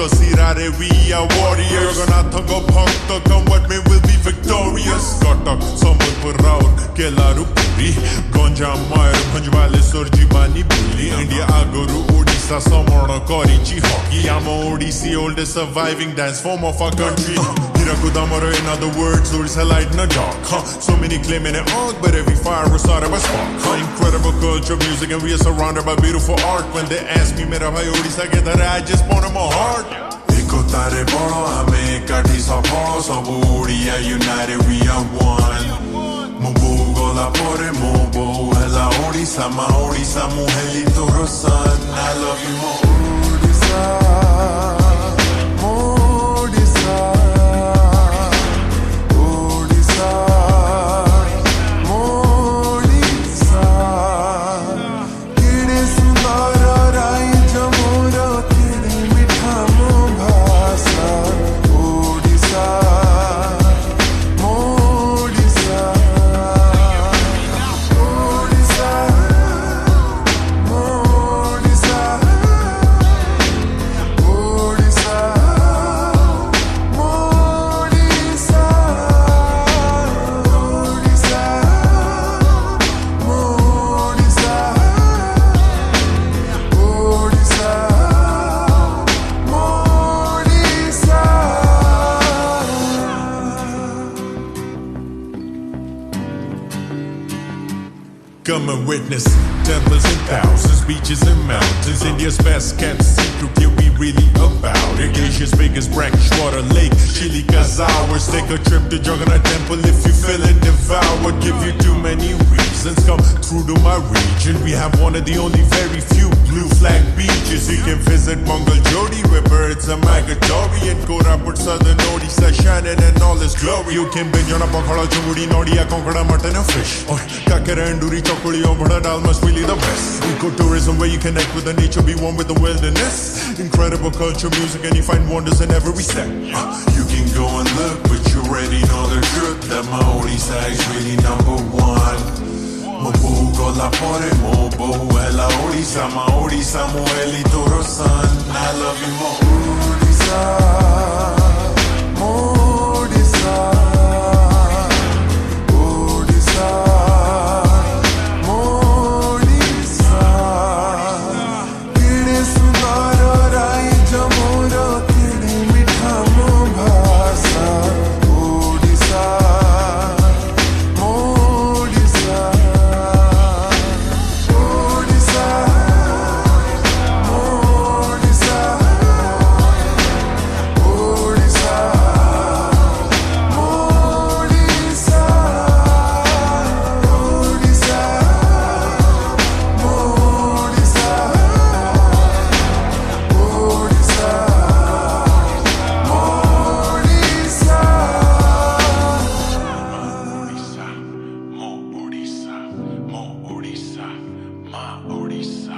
rakta, sira, we are warriors. Jaganathanka bhakta, come what may will be victorious. Cuttack, Sambalpur, Rourkela, Puri, Gonja, Bhanjwale, Surjibani, Puri, India, Aguru, Odisha, Somnath Kar, hockey. I'm a Odisha, oldest surviving dance form of our country. Moro, in other words, Odisha light in the dark. So many claiming it all, but every fire was started by spark. Incredible culture, music, and we are surrounded by beautiful art. When they ask me, Mera bhai Odisha ke dare, I just point in my heart. Eko tare bolo, hame ekati sabolo, sabu Odia united, we are one. Mo bohu gola pore, mo bohu hela Odisha, ma Odisha mu heli toro son. I love you, mo Odisha. Come and witness temples and thousands, beaches and mountains. India's best kept secret, yeah, we really about it. Asia's biggest brackish water lake, Chilika's ours. Take a trip to Jagannath Temple if you feeling devoured. Give you too many reasons, come through to my region. We have one of the only very few blue flag beaches. You can visit Mangal Jodi, where birds are migratory, and Corporator, southern Odisha shining in all its glory. You can binge on a pakhala, chungudi, nodia, konkada, mutton and fish. Or kakara and duri, chokuli, ombada, dal must really the best. Ecotourism where you connect with the nature, be one with the wilderness. Incredible culture, music, and you find wonders in every step. You can go and look, but you already know the truth that my Odisha is really number one. Mo bohu gola pore, mo bohu hela Odisha, ma Odisha mo heli toro son. I love you, mo Odisha, mo Odisha. Odisha, my Odisha.